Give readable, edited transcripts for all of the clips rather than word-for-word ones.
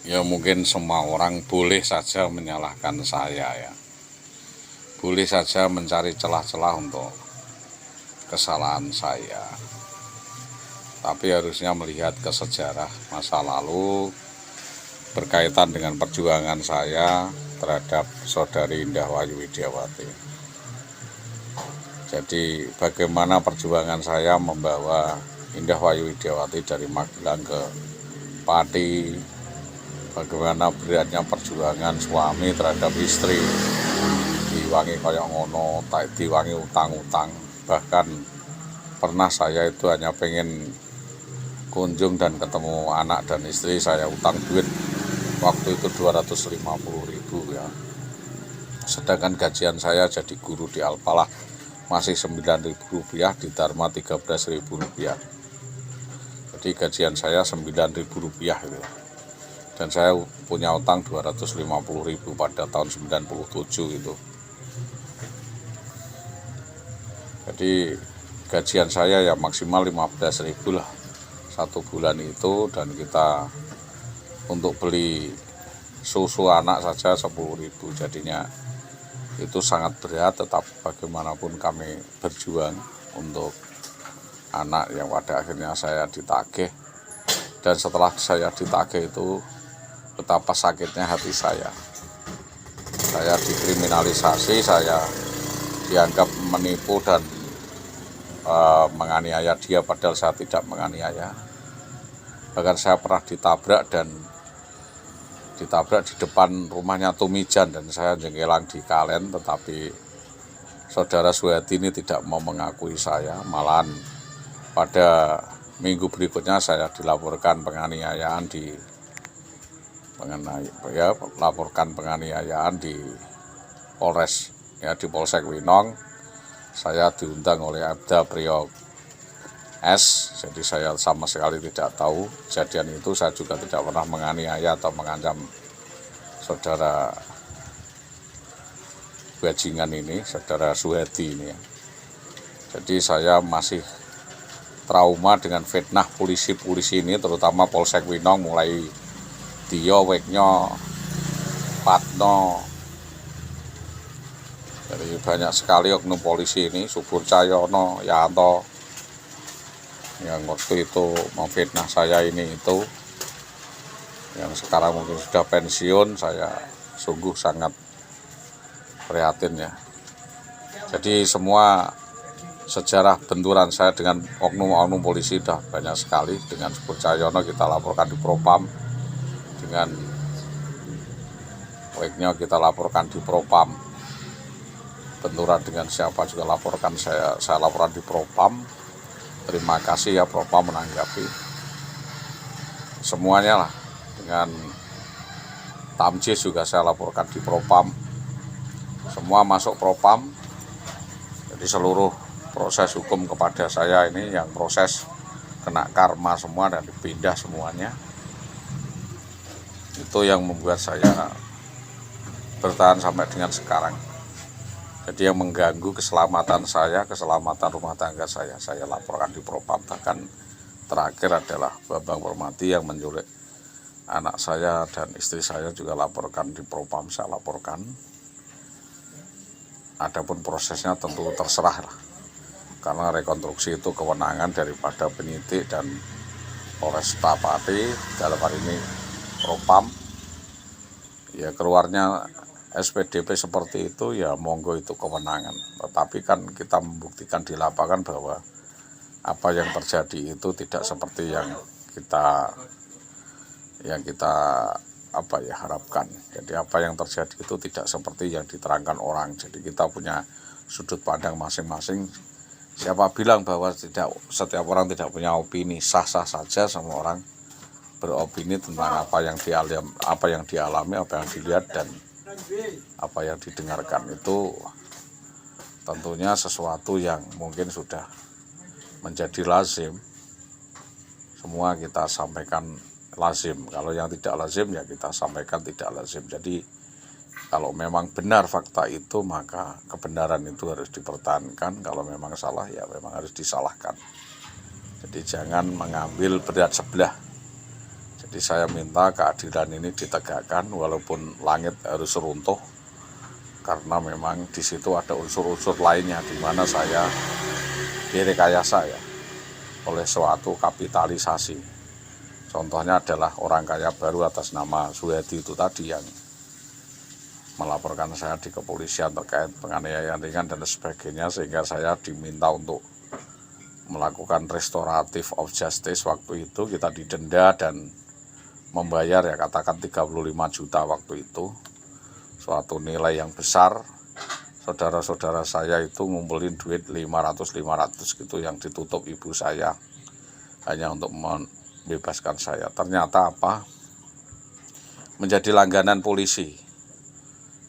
Ya mungkin semua orang boleh saja menyalahkan saya ya. Boleh saja mencari celah-celah untuk kesalahan saya. Tapi harusnya melihat ke sejarah masa lalu berkaitan dengan perjuangan saya terhadap saudari Indah Wayu Widiawati. Jadi bagaimana perjuangan saya membawa Indah Wayu Widiawati dari Magelang ke Pati, bagaimana beratnya perjuangan suami terhadap istri, diwangi kayak ngono, tak diwangi utang-utang. Bahkan pernah saya itu hanya pengen kunjung dan ketemu anak dan istri, saya utang duit waktu itu 250.000 ya. Sedangkan gajian saya jadi guru di Alpalah masih 9.000 rupiah, di Dharma 13.000 rupiah. Jadi gajian saya 9.000 rupiah gitu. Dan saya punya utang 250.000 pada tahun 97 itu. Jadi gajian saya ya maksimal 15.000 lah satu bulan itu, dan kita untuk beli susu anak saja 10.000. Jadinya itu sangat berat, tetapi bagaimanapun kami berjuang untuk anak yang pada akhirnya saya ditagih. Dan setelah saya ditagih itu, betapa sakitnya hati saya. Saya dikriminalisasi, saya dianggap menipu dan menganiaya dia, padahal saya tidak menganiaya. Bahkan saya pernah ditabrak di depan rumahnya Tumijan, dan saya jengkelang di Kalen, tetapi saudara Suhadi ini tidak mau mengakui saya. Malahan pada minggu berikutnya saya dilaporkan penganiayaan di Polres ya, di Polsek Winong. Saya diundang oleh Abda Priok S. Jadi saya sama sekali tidak tahu kejadian itu. Saya juga tidak pernah menganiaya atau mengancam saudara bajingan ini, saudara Suhadi ini ya. Jadi saya masih trauma dengan fitnah polisi-polisi ini, terutama Polsek Winong, mulai Dio, Weknyo, Patno. Jadi banyak sekali oknum polisi ini, Subur Cahyono, Yanto, yang waktu itu memfitnah saya ini itu, yang sekarang mungkin sudah pensiun. Saya sungguh sangat prihatin ya. Jadi semua sejarah benturan saya dengan oknum-oknum polisi sudah banyak sekali. Dengan Subur Cahyono kita laporkan di Propam, dengan Weknyo kita laporkan di Propam, benturan dengan siapa juga laporkan, saya laporan di Propam. Terima kasih ya Propam menanggapi semuanya lah. Dengan Tamjiz juga saya laporkan di Propam, semua masuk Propam. Jadi seluruh proses hukum kepada saya ini yang proses kena karma semua dan dipindah semuanya. Itu yang membuat saya bertahan sampai dengan sekarang. Jadi yang mengganggu keselamatan saya, keselamatan rumah tangga saya laporkan di Propam. Bahkan terakhir adalah Bambang Permati yang menculik anak saya dan istri saya juga laporkan di Propam, saya laporkan. Adapun prosesnya tentu terserah lah, karena rekonstruksi itu kewenangan daripada penyidik dan Polresta Pati, dalam hal ini Propam. Ya keluarnya SPDP seperti itu ya monggo, itu kewenangan. Tetapi kan kita membuktikan di lapangan bahwa apa yang terjadi itu tidak seperti yang kita harapkan. Jadi apa yang terjadi itu tidak seperti yang diterangkan orang. Jadi kita punya sudut pandang masing-masing. Siapa bilang bahwa setiap orang tidak punya opini? Sah-sah saja semua orang beropini tentang apa yang dialami, apa yang dilihat, dan apa yang didengarkan. Itu tentunya sesuatu yang mungkin sudah menjadi lazim. Semua kita sampaikan lazim. Kalau yang tidak lazim ya kita sampaikan tidak lazim. Jadi kalau memang benar fakta itu, maka kebenaran itu harus dipertahankan. Kalau memang salah ya memang harus disalahkan. Jadi jangan mengambil berat sebelah. Jadi Jadi saya minta keadilan ini ditegakkan walaupun langit harus runtuh, karena memang di situ ada unsur-unsur lainnya di mana saya direkayasa ya oleh suatu kapitalisasi. Contohnya adalah orang kaya baru atas nama Suhedi itu tadi yang melaporkan saya di kepolisian terkait penganiayaan ringan dan sebagainya, sehingga saya diminta untuk melakukan restoratif of justice. Waktu itu kita didenda dan membayar ya katakan 35 juta waktu itu, suatu nilai yang besar. Saudara-saudara saya itu ngumpulin duit 500 gitu yang ditutup ibu saya hanya untuk membebaskan saya. Ternyata apa? Menjadi langganan polisi.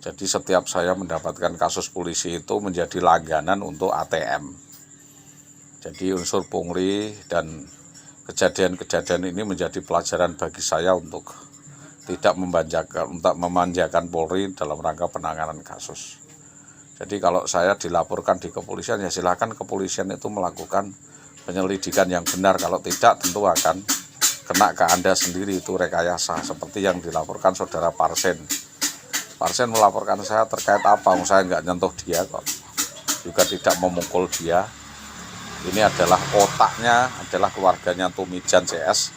Jadi setiap saya mendapatkan kasus polisi itu menjadi langganan untuk ATM. Jadi unsur pungli dan kejadian-kejadian ini menjadi pelajaran bagi saya untuk tidak memanjakan Polri dalam rangka penanganan kasus. Jadi kalau saya dilaporkan di kepolisian, ya silakan kepolisian itu melakukan penyelidikan yang benar. Kalau tidak, tentu akan kena ke Anda sendiri, itu rekayasa. Seperti yang dilaporkan saudara Parsen. Parsen melaporkan saya terkait apa? Saya nggak nyentuh dia kok, juga tidak memukul dia. Ini adalah otaknya, adalah keluarganya Tumijan CS,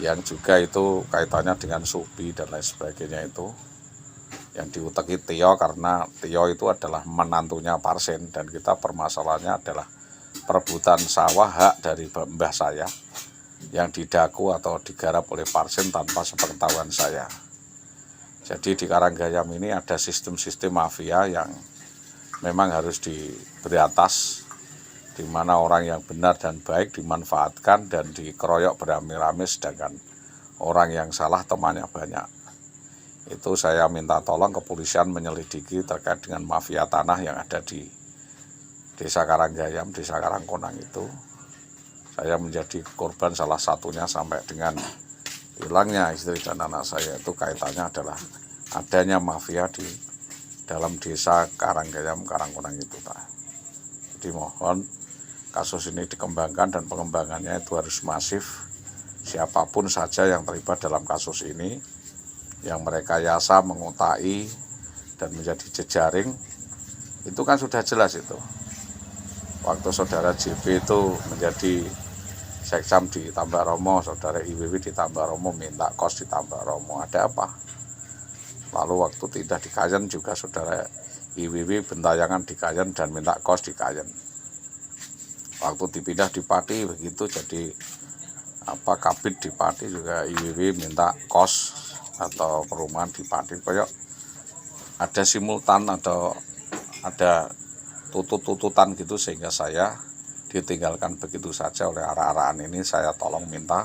yang juga itu kaitannya dengan Subi dan lain sebagainya itu. Yang diuteki Tio, karena Tio itu adalah menantunya Parsen, dan kita permasalahannya adalah perebutan sawah hak dari mbah saya yang didaku atau digarap oleh Parsen tanpa sepengetahuan saya. Jadi di Karanggayam ini ada sistem-sistem mafia yang memang harus diberi atas, di mana orang yang benar dan baik dimanfaatkan dan dikeroyok beramai-ramai, sedangkan orang yang salah temannya banyak. Itu saya minta tolong kepolisian menyelidiki terkait dengan mafia tanah yang ada di Desa Karanggayam, Desa Karangkonang itu. Saya menjadi korban salah satunya sampai dengan hilangnya istri dan anak saya. Itu kaitannya adalah adanya mafia di dalam Desa Karanggayam, Karangkonang itu, Pak. Jadi mohon kasus ini dikembangkan, dan pengembangannya itu harus masif. Siapapun saja yang terlibat dalam kasus ini, yang merekayasa, mengotai, dan menjadi jejaring, itu kan sudah jelas itu. Waktu saudara JB itu menjadi seksam di Tambaromo, saudara IWW di Tambaromo minta kos di Tambaromo, ada apa? Lalu waktu tidak di Kayen juga saudara IWW bentayangan di Kayen dan minta kos di Kayen. Waktu dipindah di Pati begitu, jadi kabid di Pati juga IWW minta kos atau perumahan di Pati. Kayak ada simultan atau ada tutut-tututan gitu, sehingga saya ditinggalkan begitu saja oleh arah-arahan ini. Saya tolong minta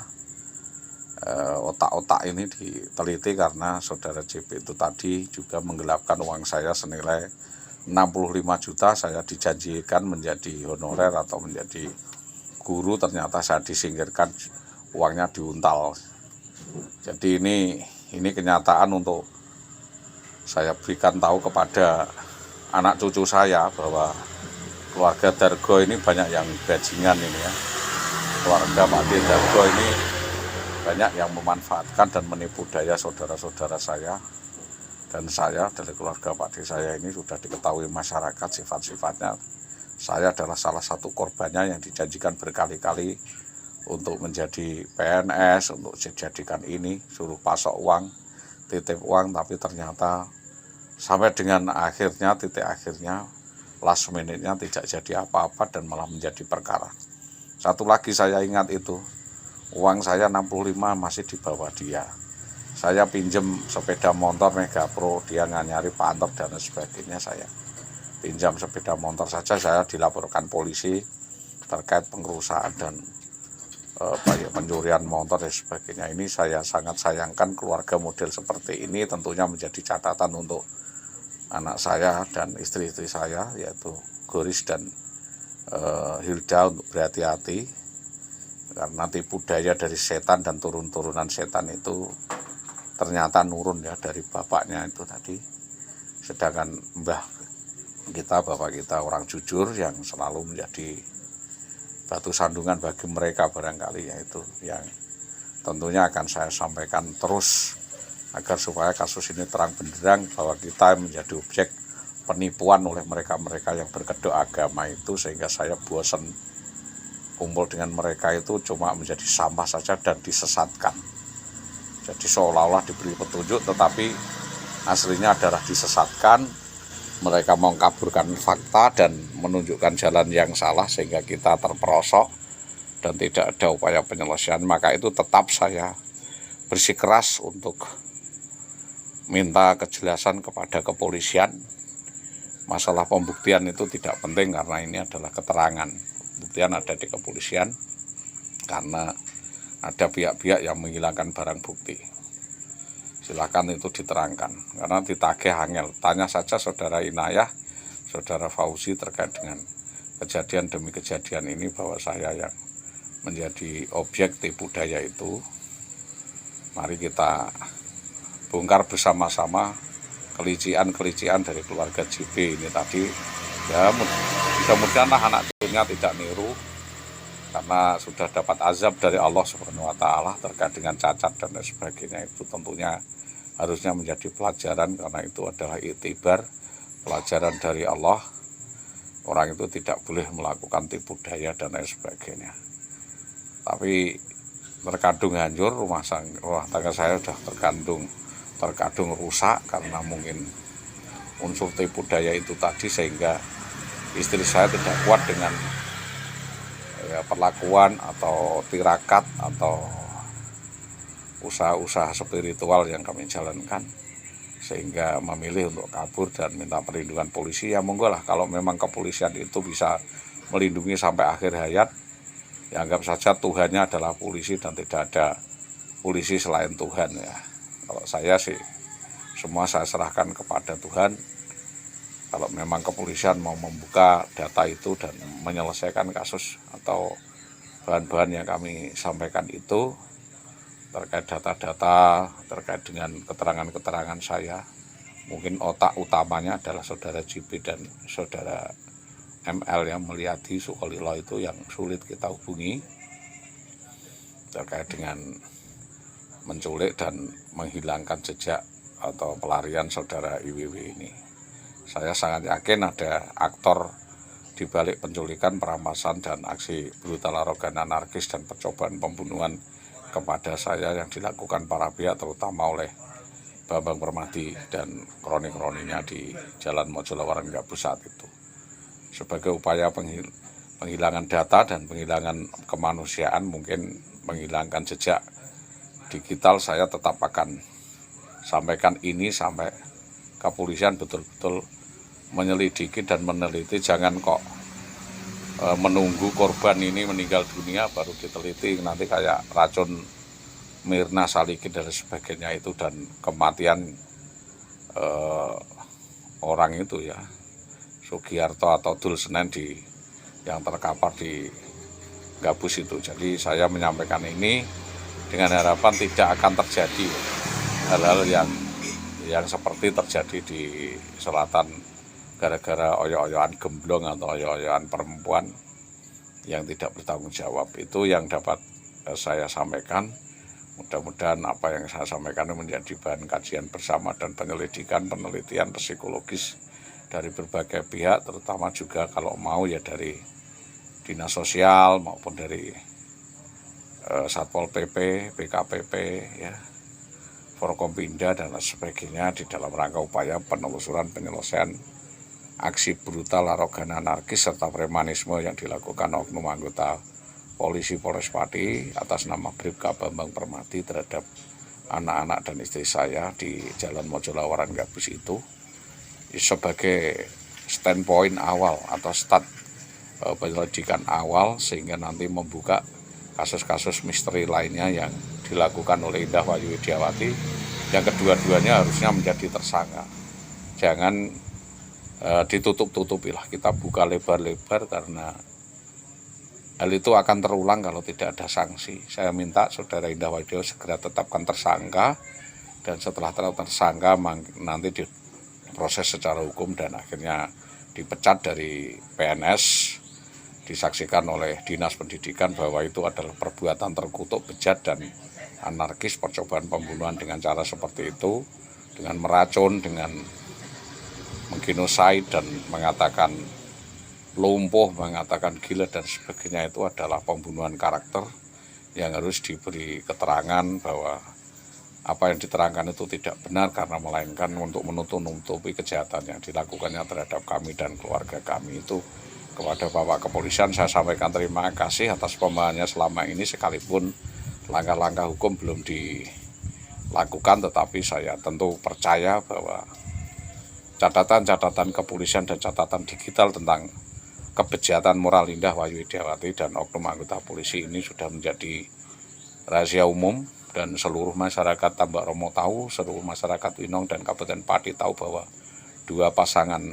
otak-otak ini diteliti, karena saudara JP itu tadi juga menggelapkan uang saya senilai 65 juta. Saya dijanjikan menjadi honorer atau menjadi guru, ternyata saya disingkirkan, uangnya diuntal. Jadi ini kenyataan untuk saya berikan tahu kepada anak cucu saya bahwa keluarga Dargo ini banyak yang bajingan ini ya. Keluarga Pak Dargo ini banyak yang memanfaatkan dan menipu daya saudara-saudara saya. Dan saya dari keluarga Pak D saya ini sudah diketahui masyarakat sifat-sifatnya. Saya adalah salah satu korbannya yang dijanjikan berkali-kali untuk menjadi PNS, untuk dijadikan ini, suruh pasok uang, titip uang, tapi ternyata sampai dengan akhirnya, titik akhirnya, last minute-nya tidak jadi apa-apa dan malah menjadi perkara. Satu lagi saya ingat itu, uang saya 65 masih dibawa dia. Saya pinjam sepeda motor Mega Pro, dia nyari pantor dan sebagainya. Saya pinjam sepeda motor saja, saya dilaporkan polisi terkait pengerusakan dan pencurian motor dan sebagainya. Ini saya sangat sayangkan keluarga model seperti ini. Tentunya menjadi catatan untuk anak saya dan istri-istri saya, yaitu Goris dan Hilda, untuk berhati-hati, karena tipu daya dari setan dan turun-turunan setan itu ternyata nurun ya dari bapaknya itu tadi. Sedangkan bapak kita orang jujur yang selalu menjadi batu sandungan bagi mereka barangkali, yaitu yang tentunya akan saya sampaikan terus agar supaya kasus ini terang benderang bahwa kita menjadi objek penipuan oleh mereka-mereka yang berkedok agama itu, sehingga saya bosan kumpul dengan mereka itu cuma menjadi sampah saja dan disesatkan. Jadi seolah-olah diberi petunjuk tetapi aslinya adalah disesatkan. Mereka mengkaburkan fakta dan menunjukkan jalan yang salah sehingga kita terperosok dan tidak ada upaya penyelesaian. Maka itu tetap saya bersikeras untuk minta kejelasan kepada kepolisian. Masalah pembuktian itu tidak penting karena ini adalah keterangan. Pembuktian ada di kepolisian karena ada pihak-pihak yang menghilangkan barang bukti. Silakan itu diterangkan karena ditagih angel. Tanya saja saudara Inayah, saudara Fauzi terkait dengan kejadian demi kejadian ini bahwa saya yang menjadi objek tipu daya itu. Mari kita bongkar bersama-sama kelician-kelician dari keluarga JB ini tadi. Ya mudah-mudahan anak cucunya tidak niru karena sudah dapat azab dari Allah Subhanahu wa taala terkait dengan cacat dan lain sebagainya. Itu tentunya harusnya menjadi pelajaran karena itu adalah iktibar, pelajaran dari Allah. Orang itu tidak boleh melakukan tipu daya dan lain sebagainya. Tapi terkadung hancur, rumah tangga saya sudah terkadung rusak karena mungkin unsur tipu daya itu tadi, sehingga istri saya tidak kuat dengan perlakuan atau tirakat atau usaha-usaha spiritual yang kami jalankan, sehingga memilih untuk kabur dan minta perlindungan polisi. Ya monggo lah, kalau memang kepolisian itu bisa melindungi sampai akhir hayat, ya anggap saja Tuhannya adalah polisi dan tidak ada polisi selain Tuhan ya. Kalau saya sih semua saya serahkan kepada Tuhan. Kalau memang kepolisian mau membuka data itu dan menyelesaikan kasus atau bahan-bahan yang kami sampaikan itu terkait data-data, terkait dengan keterangan-keterangan saya, mungkin otak utamanya adalah saudara JB dan saudara ML yang Mulyadi Sukolilo itu yang sulit kita hubungi terkait dengan menculik dan menghilangkan jejak atau pelarian saudara IWW ini. Saya sangat yakin ada aktor di balik penculikan, perampasan, dan aksi brutal, arogan, anarkis, dan percobaan pembunuhan kepada saya yang dilakukan para pihak, terutama oleh Bambang Permadi dan kroni-kroninya di Jalan Mojolawaran Gabus saat itu. Sebagai upaya penghilangan data dan penghilangan kemanusiaan, mungkin menghilangkan jejak digital, saya tetap akan sampaikan ini sampai kepolisian betul-betul menyelidiki dan meneliti. Jangan kok menunggu korban ini meninggal dunia baru diteliti, nanti kayak racun Mirna Salikin dan sebagainya itu, dan kematian orang itu ya Sugiarto atau Dul Senen yang terkapar di Gabus itu. Jadi saya menyampaikan ini dengan harapan tidak akan terjadi hal-hal yang seperti terjadi di selatan gara-gara oyo-oyoan gemblong atau oyo-oyoan perempuan yang tidak bertanggung jawab. Itu yang dapat saya sampaikan. Mudah-mudahan apa yang saya sampaikan menjadi bahan kajian bersama dan penelitian psikologis dari berbagai pihak, terutama juga kalau mau ya dari Dinas Sosial maupun dari Satpol PP, BKPP, ya, Forkompinda dan sebagainya di dalam rangka upaya penelusuran penyelesaian aksi brutal, arogan, anarkis serta premanisme yang dilakukan oknum anggota polisi Polres Pati atas nama Bribka Bambang Permadi terhadap anak-anak dan istri saya di Jalan Mojolawaran Gabus itu sebagai standpoint awal atau start penyelidikan awal, sehingga nanti membuka kasus-kasus misteri lainnya yang dilakukan oleh Indah Wayu Widiawati yang kedua-duanya harusnya menjadi tersangka. Jangan ditutup-tutupi lah, kita buka lebar-lebar karena hal itu akan terulang kalau tidak ada sanksi. Saya minta saudara Indah Wayu segera tetapkan tersangka, dan setelah tersangka nanti diproses secara hukum dan akhirnya dipecat dari PNS, disaksikan oleh Dinas Pendidikan bahwa itu adalah perbuatan terkutuk, bejat, dan anarkis, percobaan pembunuhan dengan cara seperti itu, dengan meracun, dengan menggenocide dan mengatakan lumpuh, mengatakan gila dan sebagainya, itu adalah pembunuhan karakter yang harus diberi keterangan bahwa apa yang diterangkan itu tidak benar, karena melainkan untuk menutupi kejahatan yang dilakukannya terhadap kami dan keluarga kami. Itu kepada Bapak Kepolisian saya sampaikan terima kasih atas pembahasannya selama ini, sekalipun langkah-langkah hukum belum dilakukan, tetapi saya tentu percaya bahwa catatan-catatan kepolisian dan catatan digital tentang kebejatan moral Indah Wayu Widiawati dan oknum anggota polisi ini sudah menjadi rahasia umum, dan seluruh masyarakat Tambak Romo tahu, seluruh masyarakat Winong dan Kabupaten Pati tahu bahwa dua pasangan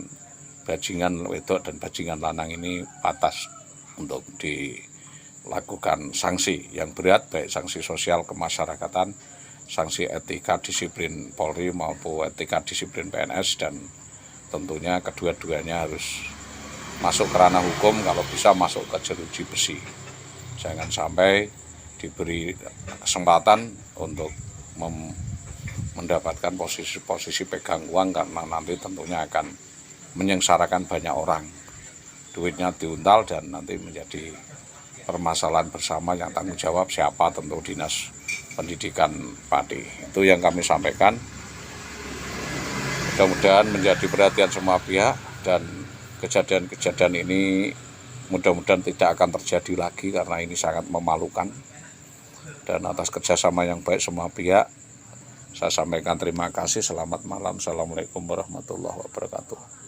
bajingan wedok dan bajingan lanang ini pantas untuk dilakukan sanksi yang berat, baik sanksi sosial kemasyarakatan, sanksi etika disiplin Polri maupun etika disiplin PNS, dan tentunya kedua-duanya harus masuk ke ranah hukum, kalau bisa masuk ke jeruji besi. Jangan sampai diberi kesempatan untuk mendapatkan posisi pegang uang, karena nanti tentunya akan menyengsarakan banyak orang. Duitnya diuntal dan nanti menjadi permasalahan bersama yang tanggung jawab siapa, tentu Dinas Pendidikan Pati. Itu yang kami sampaikan. Mudah-mudahan menjadi perhatian semua pihak, dan kejadian-kejadian ini mudah-mudahan tidak akan terjadi lagi, karena ini sangat memalukan. Dan atas kerjasama yang baik semua pihak, saya sampaikan terima kasih. Selamat malam. Assalamualaikum warahmatullahi wabarakatuh.